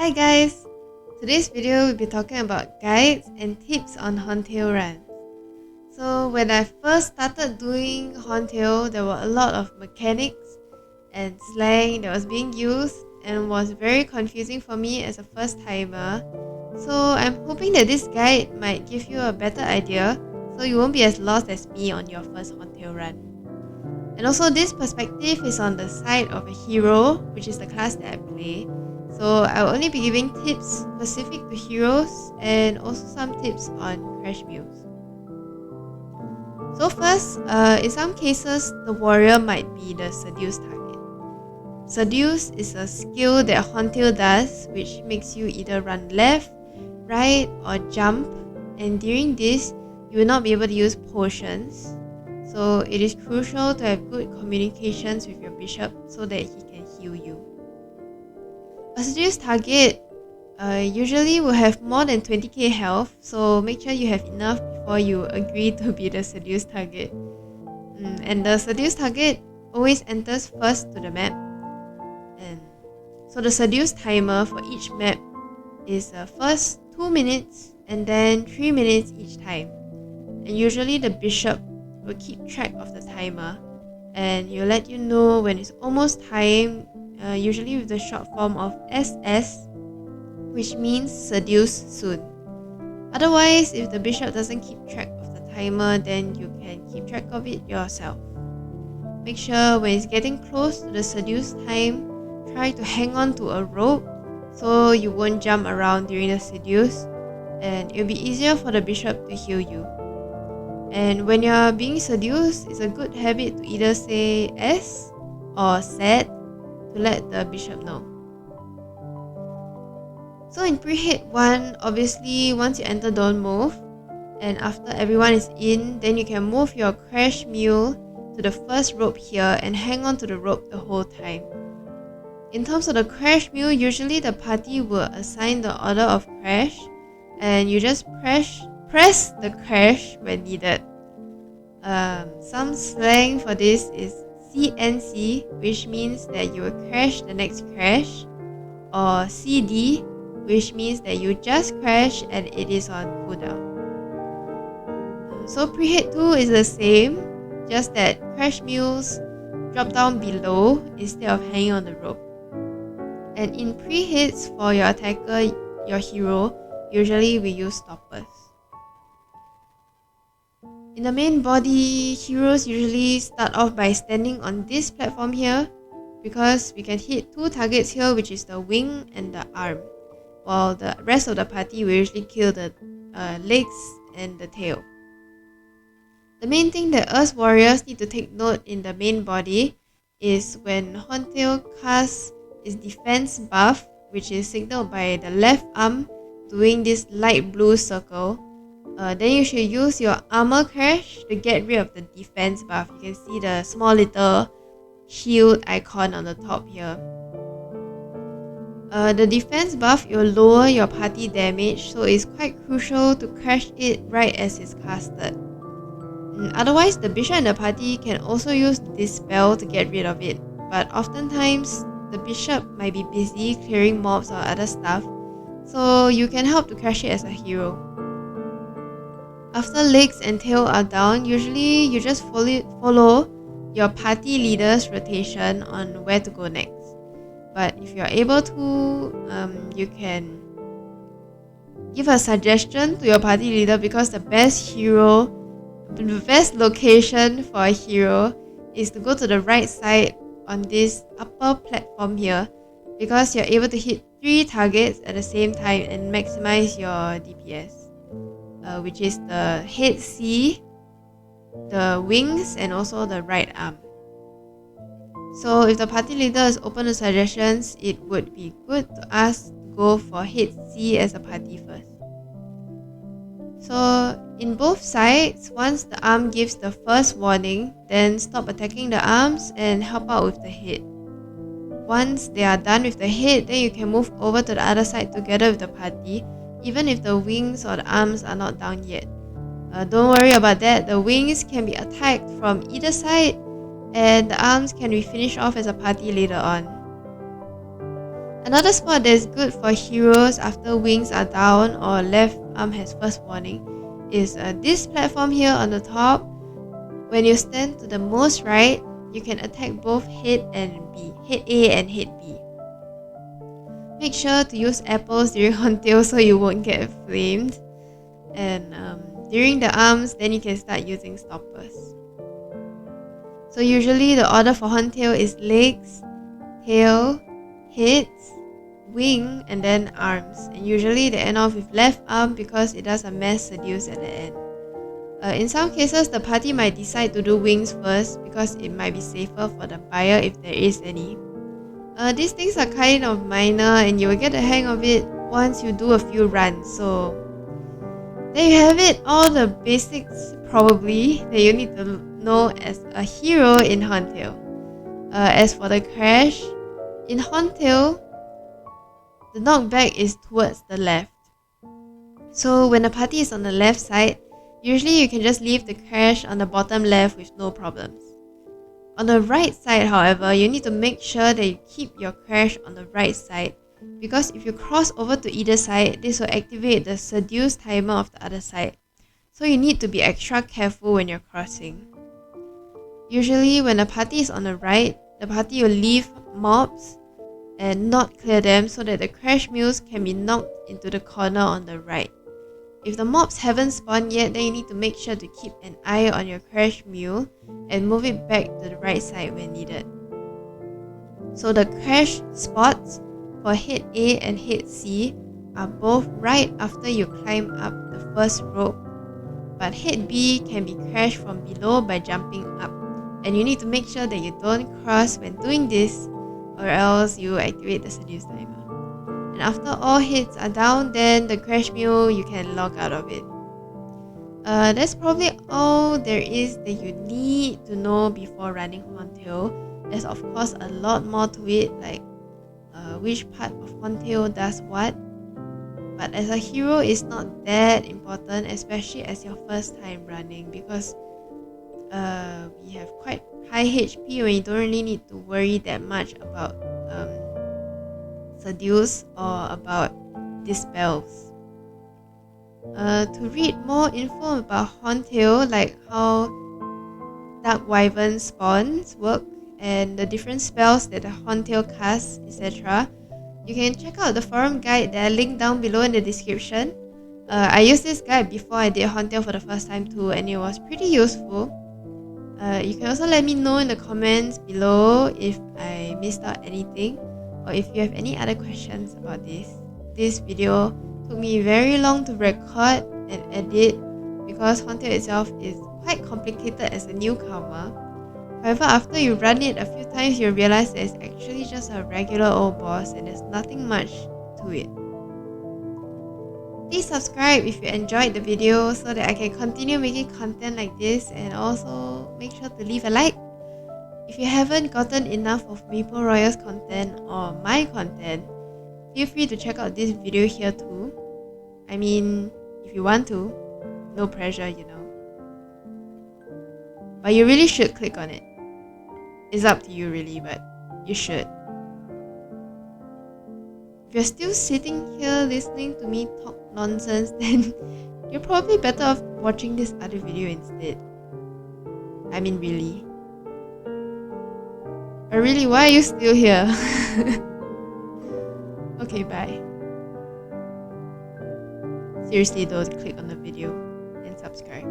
Hi guys! Today's video we'll be talking about guides and tips on Horntail runs. So when I first started doing Horntail, there were a lot of mechanics and slang that was being used and was very confusing for me as a first timer. So I'm hoping that this guide might give you a better idea so you won't be as lost as me on your first Horntail run. And also this perspective is on the side of a hero, which is the class that I play. So I will only be giving tips specific to heroes and also some tips on crash mules. So first, in some cases, the warrior might be the seduce target. Seduce is a skill that Horntail does, which makes you either run left, right, or jump. And during this, you will not be able to use potions. So it is crucial to have good communications with your bishop so that he can heal you. A seduce target usually will have more than 20k health, so make sure you have enough before you agree to be the seduce target. And the seduce target always enters first to the map. And so the seduce timer for each map is first 2 minutes and then 3 minutes each time. And usually the bishop will keep track of the timer and he'll let you know when it's almost time, usually with the short form of SS, which means seduce soon. Otherwise, if the bishop doesn't keep track of the timer, then you can keep track of it yourself. Make sure when it's getting close to the seduce time, try to hang on to a rope so you won't jump around during the seduce, and it'll be easier for the bishop to heal you. And when you're being seduced, it's a good habit to either say S or Z to let the bishop know. So in pre-hit 1, obviously once you enter, don't move. And after everyone is in, then you can move your crash mule to the first rope here and hang on to the rope the whole time. In terms of the crash mule, usually the party will assign the order of crash and you just press the crash when needed. Some slang for this is CNC, which means that you will crash the next crash, or CD, which means that you just crash and it is on cooldown. So pre-hit 2 is the same, just that crash mules drop down below instead of hanging on the rope. And in pre-hits for your attacker, your hero, usually we use stoppers. In the main body, heroes usually start off by standing on this platform here because we can hit 2 targets here, which is the wing and the arm, while the rest of the party will usually kill the legs and the tail. The main thing that us warriors need to take note in the main body is when Horntail casts its defense buff, which is signaled by the left arm doing this light blue circle. Then you should use your armor crash to get rid of the defense buff. You can see the small little shield icon on the top here. The defense buff will lower your party damage, so it's quite crucial to crash it right as it's casted. Otherwise, the bishop and the party can also use dispel to get rid of it, but oftentimes the bishop might be busy clearing mobs or other stuff, so you can help to crash it as a hero. After legs and tail are down, usually you just follow your party leader's rotation on where to go next. But if you're able to, you can give a suggestion to your party leader, because the best location for a hero is to go to the right side on this upper platform here, because you're able to hit 3 targets at the same time and maximize your DPS. Which is the head C, the wings, and also the right arm. So if the party leader is open to suggestions, it would be good to ask to go for head C as a party first. So in both sides, once the arm gives the first warning, then stop attacking the arms and help out with the head. Once they are done with the head, then you can move over to the other side together with the party, even if the wings or the arms are not down yet. Don't worry about that, the wings can be attacked from either side and the arms can be finished off as a party later on. Another spot that is good for heroes after wings are down or left arm has first warning is this platform here on the top. When you stand to the most right, you can attack both head and B, head A and head B. Make sure to use apples during Horntail so you won't get flamed. And during the arms, then you can start using stoppers. So usually the order for Horntail is legs, tail, heads, wing, and then arms. And usually they end off with left arm because it does a mass seduce at the end. In some cases, the party might decide to do wings first because it might be safer for the buyer if there is any. These things are kind of minor and you will get the hang of it once you do a few runs. So there you have it, all the basics probably that you need to know as a hero in Horntail. As for the crash, in Horntail, the knockback is towards the left. So when the party is on the left side, usually you can just leave the crash on the bottom left with no problems. On the right side, however, you need to make sure that you keep your crash on the right side, because if you cross over to either side, this will activate the seduce timer of the other side. So you need to be extra careful when you're crossing. Usually when the party is on the right, the party will leave mobs and not clear them so that the crash mules can be knocked into the corner on the right. If the mobs haven't spawned yet, then you need to make sure to keep an eye on your crash mule and move it back to the right side when needed. So the crash spots for head A and head C are both right after you climb up the first rope, but head B can be crashed from below by jumping up, and you need to make sure that you don't cross when doing this or else you activate the seduce timer. And after all heads are down, then the crash mule, you can log out of it. That's probably all there is that you need to know before running Horntail. There's of course a lot more to it, like which part of Horntail does what. But as a hero, it's not that important, especially as your first time running, because we have quite high HP when you don't really need to worry that much about seduce or about dispels. To read more info about Horntail, like how Dark Wyvern spawns work and the different spells that the Horntail casts, etc., you can check out the forum guide that I linked down below in the description. I used this guide before I did Horntail for the first time too, and it was pretty useful. You can also let me know in the comments below if I missed out anything, or if you have any other questions about this. This video took me very long to record and edit because Horntail itself is quite complicated as a newcomer. However, after you run it a few times, you'll realize that it's actually just a regular old boss and there's nothing much to it. Please subscribe if you enjoyed the video so that I can continue making content like this, and also make sure to leave a like. If you haven't gotten enough of MapleRoyals content or my content, feel free to check out this video here too. I mean, if you want to, no pressure, you know. But you really should click on it. It's up to you really, but you should. If you're still sitting here listening to me talk nonsense, then you're probably better off watching this other video instead. I mean, really. But really, why are you still here? Okay, bye. Seriously though, click on the video and subscribe.